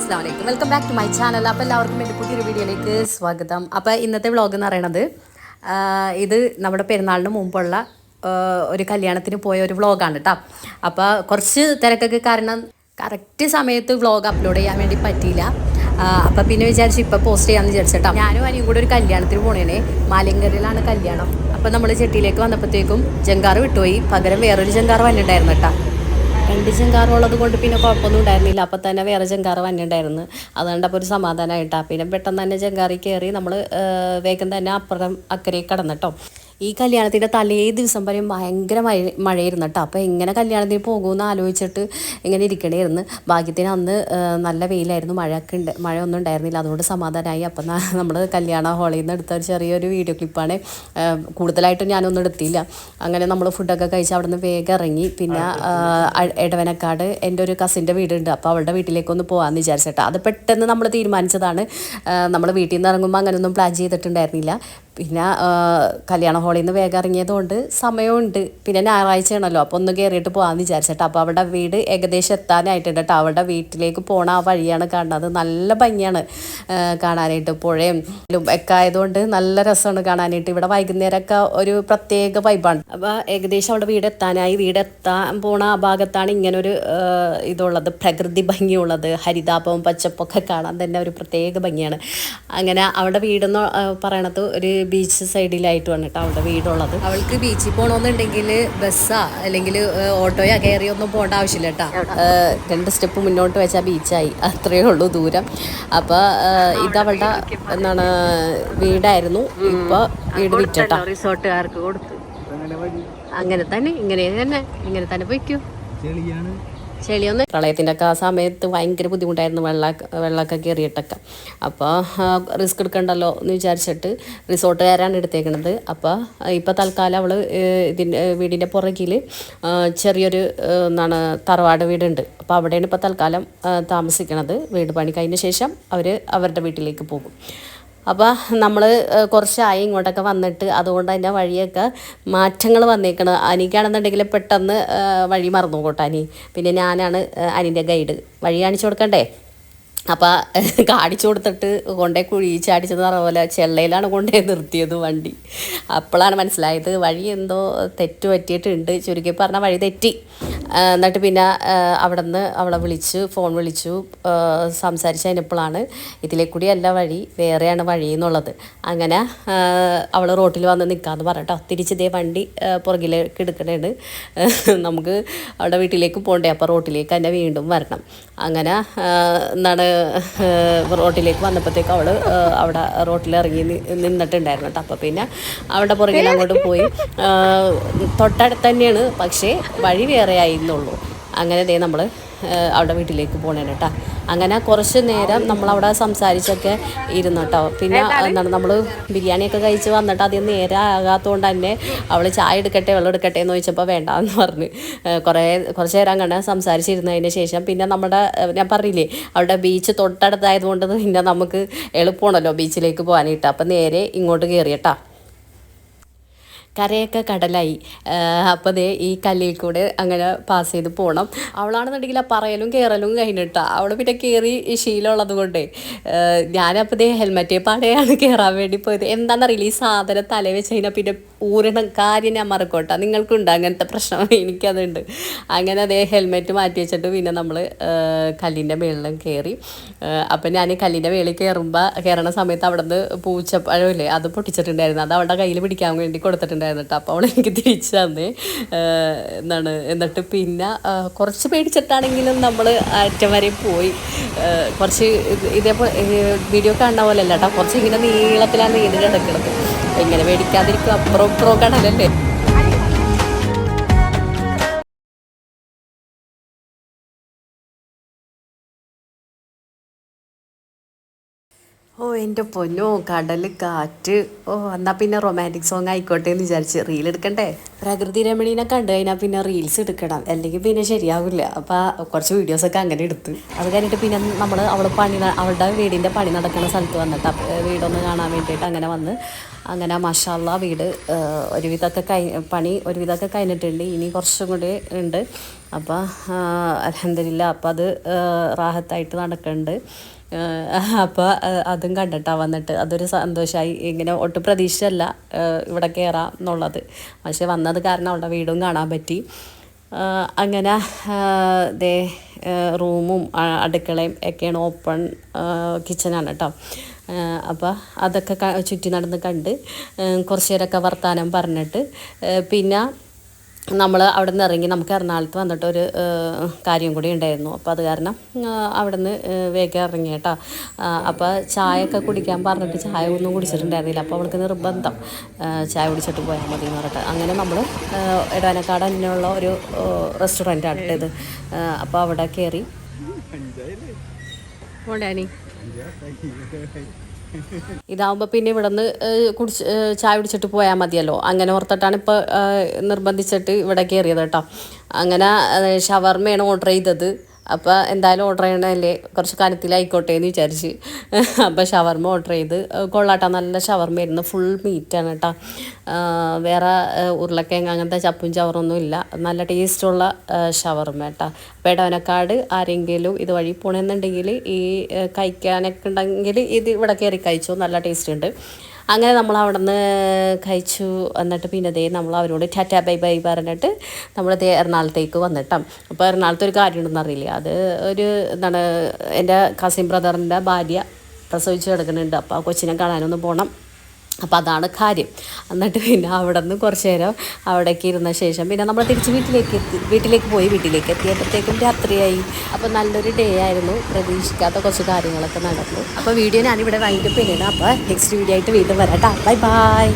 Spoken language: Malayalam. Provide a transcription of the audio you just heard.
അസ്സലാമു അലൈക്കും, welcome back to my channel. അപ്പോൾ എല്ലാവർക്കും എൻ്റെ പുതിയൊരു വീഡിയോയിലേക്ക് സ്വാഗതം. അപ്പോൾ ഇന്നത്തെ വ്ളോഗ് എന്ന് പറയണത് ഇത് നമ്മുടെ പെരുന്നാളിന് മുമ്പുള്ള ഒരു കല്യാണത്തിന് പോയ ഒരു വ്ളോഗാണ് കേട്ടോ. അപ്പോൾ കുറച്ച് തിരക്കൊക്കെ കാരണം കറക്റ്റ് സമയത്ത് വ്ളോഗ് അപ്ലോഡ് ചെയ്യാൻ വേണ്ടി പറ്റിയില്ല. അപ്പോൾ പിന്നെ വിചാരിച്ചു ഇപ്പോൾ പോസ്റ്റ് ചെയ്യാമെന്ന് വിചാരിച്ചിട്ടോ. ഞാനും അനിയും കൂടെ ഒരു കല്യാണത്തിന് പോണേനെ. മാലിങ്കരയിലാണ് കല്യാണം. അപ്പോൾ നമ്മൾ ചെട്ടിയിലേക്ക് വന്നപ്പോഴത്തേക്കും ജങ്കാർ വിട്ടുപോയി, പകരം വേറൊരു ജങ്കാർ വന്നിട്ടുണ്ടായിരുന്നു കേട്ടോ. രണ്ട് ചെങ്കാറുള്ളത് കൊണ്ട് പിന്നെ കുഴപ്പമൊന്നും ഉണ്ടായിരുന്നില്ല. അപ്പം തന്നെ വേറെ ചെങ്കാറ് വന്നിട്ടുണ്ടായിരുന്നു. അതുകൊണ്ട് അപ്പോൾ ഒരു സമാധാനമായിട്ടാണ്. പിന്നെ പെട്ടെന്ന് തന്നെ ചെങ്കാറി കയറി നമ്മൾ വേഗം തന്നെ അപ്പുറം അക്കരെ കടന്നിട്ടോ. ഈ കല്യാണത്തിൻ്റെ തലേ ദിവസം വരെയും ഭയങ്കര മഴയായിരുന്നു കേട്ടോ. അപ്പോൾ എങ്ങനെ കല്യാണത്തിന് പോകുമെന്ന് ആലോചിച്ചിട്ട് ഇങ്ങനെ ഇരിക്കണമായിരുന്നു. ഭാഗ്യത്തിന് അന്ന് നല്ല വെയിലായിരുന്നു, മഴയൊന്നും ഉണ്ടായിരുന്നില്ല. അതുകൊണ്ട് സമാധാനമായി. അപ്പം നമ്മൾ കല്യാണ ഹാളിൽ നിന്ന് എടുത്ത ഒരു ചെറിയൊരു വീഡിയോ ക്ലിപ്പാണ്. കൂടുതലായിട്ടും ഞാനൊന്നും എടുത്തില്ല. അങ്ങനെ നമ്മൾ ഫുഡൊക്കെ കഴിച്ച് അവിടെ നിന്ന് വേഗം ഇറങ്ങി. പിന്നെ എടവനക്കാട് എൻ്റെ ഒരു കസിൻ്റെ വീടുണ്ട്. അപ്പോൾ അവളുടെ വീട്ടിലേക്കൊന്ന് പോകാമെന്ന് വിചാരിച്ചിട്ടാണ്. അത് പെട്ടെന്ന് നമ്മൾ തീരുമാനിച്ചതാണ്. നമ്മൾ വീട്ടിൽ നിന്ന് ഇറങ്ങുമ്പോൾ അങ്ങനെയൊന്നും പ്ലാൻ ചെയ്തിട്ടുണ്ടായിരുന്നില്ല. പിന്നെ കല്യാണ ഹാളിൽ നിന്ന് വേഗം ഇറങ്ങിയതുകൊണ്ട് സമയമുണ്ട്. പിന്നെ ഞായറാഴ്ചയാണല്ലോ, അപ്പോൾ ഒന്ന് കയറിയിട്ട് പോകാമെന്ന് വിചാരിച്ചിട്ട്. അപ്പോൾ അവളുടെ വീട് ഏകദേശം എത്താനായിട്ടുണ്ട് കേട്ടോ. അവളുടെ വീട്ടിലേക്ക് പോണ ആ വഴിയാണ് കാണുന്നത്. നല്ല ഭംഗിയാണ് കാണാനായിട്ട്. പുഴയും ഒക്കെ ആയതുകൊണ്ട് നല്ല രസമാണ് കാണാനായിട്ട്. ഇവിടെ വൈകുന്നേരമൊക്കെ ഒരു പ്രത്യേക വൈബാണ്. അപ്പോൾ ഏകദേശം അവിടെ വീടെത്താനായി. വീടെത്താൻ പോണ ആ ഭാഗത്താണ് ഇങ്ങനൊരു ഇതുള്ളത്, പ്രകൃതി ഭംഗിയുള്ളത്. ഹരിതാപവും പച്ചപ്പൊക്കെ കാണാൻ തന്നെ ഒരു പ്രത്യേക ഭംഗിയാണ്. അങ്ങനെ അവിടെ വീടെന്ന് പറയണത് ഒരു ബീച്ച് സൈഡിലായിട്ടുമാണ് കേട്ടോ അവളുടെ വീടുള്ളത്. അവൾക്ക് ബീച്ചിൽ പോകണമെന്നുണ്ടെങ്കിൽ ബസ്സാ അല്ലെങ്കിൽ ഓട്ടോയോ കയറിയൊന്നും പോകേണ്ട ആവശ്യമില്ല കേട്ടോ. 2 സ്റ്റെപ്പ് മുന്നോട്ട് വെച്ചാൽ ബീച്ചായി, അത്രയേ ഉള്ളൂ ദൂരം. അപ്പോൾ ഇതവളുടെ എന്താണ് വീടായിരുന്നു. ഇപ്പോൾ വീട് വിറ്റട്ടോ, റിസോർട്ടുകാർക്ക് കൊടുത്തു. അങ്ങനെ തന്നെ ഇങ്ങനെ തന്നെ പോയിക്കൂ. ചെളിയൊന്നും പ്രളയത്തിൻ്റെ ഒക്കെ ആ സമയത്ത് ഭയങ്കര ബുദ്ധിമുട്ടായിരുന്നു, വെള്ളമൊക്കെ കയറിയിട്ടൊക്കെ. അപ്പോൾ റിസ്ക് എടുക്കണ്ടല്ലോ എന്ന് വിചാരിച്ചിട്ട് റിസോർട്ടുകാരാണ് എടുത്തേക്കണത്. അപ്പോൾ ഇപ്പോൾ തൽക്കാലം അവൾ വീടിൻ്റെ പുറകിൽ ചെറിയൊരു തറവാട് വീടുണ്ട്. അപ്പോൾ അവിടെയാണ് ഇപ്പോൾ തൽക്കാലം താമസിക്കണത്. വീട് പണി കഴിഞ്ഞ ശേഷം അവരുടെ വീട്ടിലേക്ക് പോകും. അപ്പോൾ നമ്മൾ കുറച്ചായി ഇങ്ങോട്ടൊക്കെ വന്നിട്ട്, അതുകൊണ്ട് തന്നെ വഴിയൊക്കെ മാറ്റങ്ങൾ വന്നേക്കണം. അനിക്കാണെന്നുണ്ടെങ്കിൽ പെട്ടെന്ന് വഴി മറന്നു പോകട്ടെ അനി. പിന്നെ ഞാനാണ് അനിൻ്റെ ഗൈഡ്, വഴി കാണിച്ചു കൊടുക്കണ്ടേ. അപ്പോൾ കാണിച്ചു കൊടുത്തിട്ട് കൊണ്ടേ കുഴി ചാടിച്ചെന്ന് പറഞ്ഞ പോലെ ചെള്ളയിലാണ് കൊണ്ടേ നിർത്തിയത് വണ്ടി. അപ്പോഴാണ് മനസ്സിലായത് വഴി എന്തോ തെറ്റ് പറ്റിയിട്ടുണ്ട്. ചുരുക്കി പറഞ്ഞാൽ വഴി തെറ്റി. എന്നിട്ട് പിന്നെ അവിടെ നിന്ന് അവളെ ഫോൺ വിളിച്ചു സംസാരിച്ച് കഴിഞ്ഞപ്പോഴാണ് ഇതിലേക്കൂടി അല്ല വഴി, വേറെയാണ് വഴി എന്നുള്ളത്. അങ്ങനെ അവൾ റോട്ടിൽ വന്ന് നിൽക്കാമെന്ന് പറഞ്ഞിട്ടോ. തിരിച്ചിതേ വണ്ടി പുറകിലേക്ക് എടുക്കണേണ്. നമുക്ക് അവിടെ വീട്ടിലേക്ക് പോകണ്ടേ, അപ്പോൾ റോട്ടിലേക്ക് തന്നെ വീണ്ടും വരണം. അങ്ങനെ റോട്ടിലേക്ക് വന്നപ്പോഴത്തേക്ക് അവൾ അവിടെ റോട്ടിൽ ഇറങ്ങി നിന്നിട്ടുണ്ടായിരുന്നു കേട്ടോ. അപ്പോൾ പിന്നെ അവിടെ പുറകിൽ അങ്ങോട്ട് പോയി. തൊട്ടടുത്ത് തന്നെയാണ്, പക്ഷേ വഴി വേറെ ആയിരുന്നുള്ളൂ. അങ്ങനെ നമ്മൾ അവിടെ വീട്ടിലേക്ക് പോകണേ കേട്ടോ. അങ്ങനെ കുറച്ച് നേരം നമ്മളവിടെ സംസാരിച്ചൊക്കെ ഇരുന്നു കേട്ടോ. പിന്നെ നമ്മൾ ബിരിയാണിയൊക്കെ കഴിച്ച് വന്നിട്ട് അധികം നേരം ആകാത്തതുകൊണ്ട് തന്നെ അവൾ ചായ എടുക്കട്ടെ വെള്ളം എടുക്കട്ടെ എന്ന് ചോദിച്ചപ്പോൾ വേണ്ടാന്ന് പറഞ്ഞ് കുറച്ച് നേരം അങ്ങനെ സംസാരിച്ചിരുന്നതിന് ശേഷം പിന്നെ ഞാൻ പറഞ്ഞില്ലേ അവിടെ ബീച്ച് തൊട്ടടുത്തായതുകൊണ്ട് പിന്നെ നമുക്ക് എളുപ്പമാണല്ലോ ബീച്ചിലേക്ക് പോകാനായിട്ട്. അപ്പം നേരെ ഇങ്ങോട്ട് കയറി കേട്ടോ. കരയൊക്കെ കടലായി. അപ്പോൾ ദേ ഈ കല്ലിൽ കൂടെ അങ്ങനെ പാസ് ചെയ്ത് പോകണം. അവളാണെന്നുണ്ടെങ്കിൽ ആ പറയലും കയറലും കഴിഞ്ഞിട്ടാ. അവൾ പിന്നെ കയറി ശീലമുള്ളത് കൊണ്ടേ ഞാനപ്പോൾ ദേ ഹെൽമെറ്റ് പാടെയാണ് കയറാൻ വേണ്ടി പോയത്. എന്താണെന്നറിയില്ല, ഈ സാധനം തല വെച്ച് കഴിഞ്ഞാൽ പിന്നെ ഊരണം കാര്യം ഞാൻ മറക്കോട്ടെ. നിങ്ങൾക്കുണ്ട് അങ്ങനത്തെ പ്രശ്നം, എനിക്കതുണ്ട്. അങ്ങനെ അതേ ഹെൽമെറ്റ് മാറ്റി വെച്ചിട്ട് പിന്നെ നമ്മൾ കല്ലിൻ്റെ മേളിലും കയറി. അപ്പം ഞാൻ കല്ലിൻ്റെ മേളിൽ കയറണ സമയത്ത് അവിടെ നിന്ന് പൂച്ചപ്പഴമില്ലേ അത് പൊട്ടിച്ചിട്ടുണ്ടായിരുന്നു. അത് അവളുടെ കയ്യിൽ പിടിക്കാൻ വേണ്ടി കൊടുത്തിട്ടുണ്ടായിരുന്നു കേട്ടോ. അപ്പോൾ അവൾ എനിക്ക് തിരിച്ചു തന്നേ എന്നിട്ട് പിന്നെ കുറച്ച് പേടിച്ചിട്ടാണെങ്കിലും നമ്മൾ അറ്റം വരെ പോയി. കുറച്ച് ഇതേപോലെ വീഡിയോ കാണുന്ന പോലെ അല്ല കേട്ടോ, കുറച്ച് ഇങ്ങനെ നീളത്തിലാണ് നീണ്ട് കിടക്കുന്നത്. ഇങ്ങനെ പേടിക്കാതിരിക്കും, അപ്പുറം കടലല്ലേ. ഓ എൻ്റെ പൊന്നോ കടൽ കാറ്റ്. ഓ എന്നാൽ പിന്നെ റൊമാൻറ്റിക് സോങ് ആയിക്കോട്ടെ എന്ന് വിചാരിച്ച് റീൽ എടുക്കണ്ടേ. പ്രകൃതി രമണീനെ കണ്ടു കഴിഞ്ഞാൽ പിന്നെ റീൽസ് എടുക്കണം, അല്ലെങ്കിൽ പിന്നെ ശരിയാവില്ല. അപ്പോൾ കുറച്ച് വീഡിയോസൊക്കെ അങ്ങനെ എടുത്ത് അത് കഴിഞ്ഞിട്ട് പിന്നെ നമ്മൾ അവളുടെ വീടിൻ്റെ പണി നടക്കുന്ന സ്ഥലത്ത് വന്നിട്ട് വീടൊന്ന് കാണാൻ വേണ്ടിയിട്ട് അങ്ങനെ വന്ന് അങ്ങനെ മാഷാ അല്ലാ വീട് ഒരുവിധമൊക്കെ പണി ഒരുവിധമൊക്കെ കഴിഞ്ഞിട്ടുണ്ട്. ഇനി കുറച്ചും കൂടി ഉണ്ട്. അപ്പോൾ അൽഹംദുലില്ലാ അപ്പോൾ അത് റാഹത്തായിട്ട് നടക്കുന്നുണ്ട്. അപ്പോൾ അതും കണ്ടിട്ടാണ് വന്നിട്ട് അതൊരു സന്തോഷമായി. ഇങ്ങനെ ഒട്ടും പ്രതീക്ഷയല്ല ഇവിടെ കയറാം എന്നുള്ളത്, പക്ഷേ വന്നത് കാരണം അവളുടെ വീടും കാണാൻ പറ്റി. അങ്ങനെ ദേ റൂമും അടുക്കളയും ഒക്കെയാണ്, ഓപ്പൺ കിച്ചനാണ് കേട്ടോ. അപ്പോൾ അതൊക്കെ ചുറ്റി നടന്ന് കണ്ട് കുറച്ച് നേരമൊക്കെ വർത്തമാനം പറഞ്ഞിട്ട് പിന്നെ നമ്മൾ അവിടെ നിന്ന് ഇറങ്ങി. നമുക്ക് എറണാകുളത്ത് വന്നിട്ട് ഒരു കാര്യം കൂടി ഉണ്ടായിരുന്നു. അപ്പോൾ അത് കാരണം അവിടെ നിന്ന് വേഗം ഇറങ്ങി കേട്ടോ. അപ്പോൾ ചായയൊക്കെ കുടിക്കാൻ പറഞ്ഞിട്ട് ചായ ഒന്നും കുടിച്ചിട്ടുണ്ടായിരുന്നില്ല. അപ്പോൾ അവൾക്ക് നിർബന്ധം ചായ കുടിച്ചിട്ട് പോയാൽ മതി എന്ന് പറഞ്ഞിട്ട് അങ്ങനെ നമ്മൾ എടവനക്കാട് തന്നെയുള്ള ഒരു റെസ്റ്റോറൻറ്റാണ് ഇത്. അപ്പോൾ അവിടെ കയറി പോണ്ടാനി. ഇതാവുമ്പോൾ പിന്നെ ഇവിടെ നിന്ന് ചായ കുടിച്ചിട്ട് പോയാൽ മതിയല്ലോ, അങ്ങനെ ഓർത്തിട്ടാണ് ഇപ്പോൾ നിർബന്ധിച്ചിട്ട് ഇവിടെ കയറിയത് കേട്ടോ. അങ്ങനെ ഷവർമ്മയാണ് ഓർഡർ ചെയ്തത്. അപ്പോൾ എന്തായാലും ഓർഡർ ചെയ്യണമല്ലേ, കുറച്ച് കനത്തിലായിക്കോട്ടെ എന്ന് വിചാരിച്ച് അപ്പോൾ ഷവർമ്മ ഓർഡർ ചെയ്ത്. കൊള്ളാട്ടോ, നല്ല ഷവർമ്മയായിരുന്നു, ഫുൾ മീറ്റാണ് കേട്ടോ. വേറെ ഉരുളക്കിഴങ്ങ് അങ്ങനത്തെ ചപ്പും ചവറൊന്നും ഇല്ല, നല്ല ടേസ്റ്റുള്ള ഷവർമ്മ കേട്ടോ. അപ്പോൾ എടവനക്കാട് ആരെങ്കിലും ഇതുവഴി പോകണമെന്നുണ്ടെങ്കിൽ ഈ കഴിക്കാനൊക്കെ ഉണ്ടെങ്കിൽ ഇത് ഇവിടെ കയറി കഴിച്ചു, നല്ല ടേസ്റ്റ് ഉണ്ട്. അങ്ങനെ നമ്മൾ അവിടെ നിന്ന് കഴിച്ചു. എന്നിട്ട് പിന്നെ ദേ നമ്മൾ അവരോട് ടാറ്റാ ബൈ ബൈ പറഞ്ഞിട്ട് നമ്മൾ ദേ എറണാകുളത്തേക്ക് വന്നിട്ടാം. അപ്പോൾ എറണാകുളത്ത് ഒരു കാര്യം ഉണ്ടെന്ന് അറിയില്ല, അത് ഒരു എന്താണ് എൻ്റെ കസിൻ ബ്രദറിൻ്റെ ഭാര്യ പ്രസവിച്ച് കിടക്കുന്നുണ്ട്. അപ്പോൾ ആ കൊച്ചിനെ കാണാനൊന്ന് പോകണം. അപ്പോൾ അതാണ് കാര്യം. എന്നിട്ട് പിന്നെ അവിടെ നിന്ന് കുറച്ച് നേരം അവിടേക്ക് ഇരുന്ന ശേഷം പിന്നെ നമ്മൾ തിരിച്ച് വീട്ടിലേക്ക് പോയി. വീട്ടിലേക്ക് എത്തിയപ്പോഴത്തേക്കും രാത്രിയായി. അപ്പോൾ നല്ലൊരു ഡേ ആയിരുന്നു, പ്രതീക്ഷിക്കാത്ത കുറച്ച് കാര്യങ്ങളൊക്കെ നടന്നു. അപ്പോൾ വീഡിയോ ഞാനിവിടെ വൈകിട്ട് പിന്നീട്. അപ്പോൾ നെക്സ്റ്റ് വീഡിയോ ആയിട്ട് വീണ്ടും വരാം കേട്ടോ. Bye bye.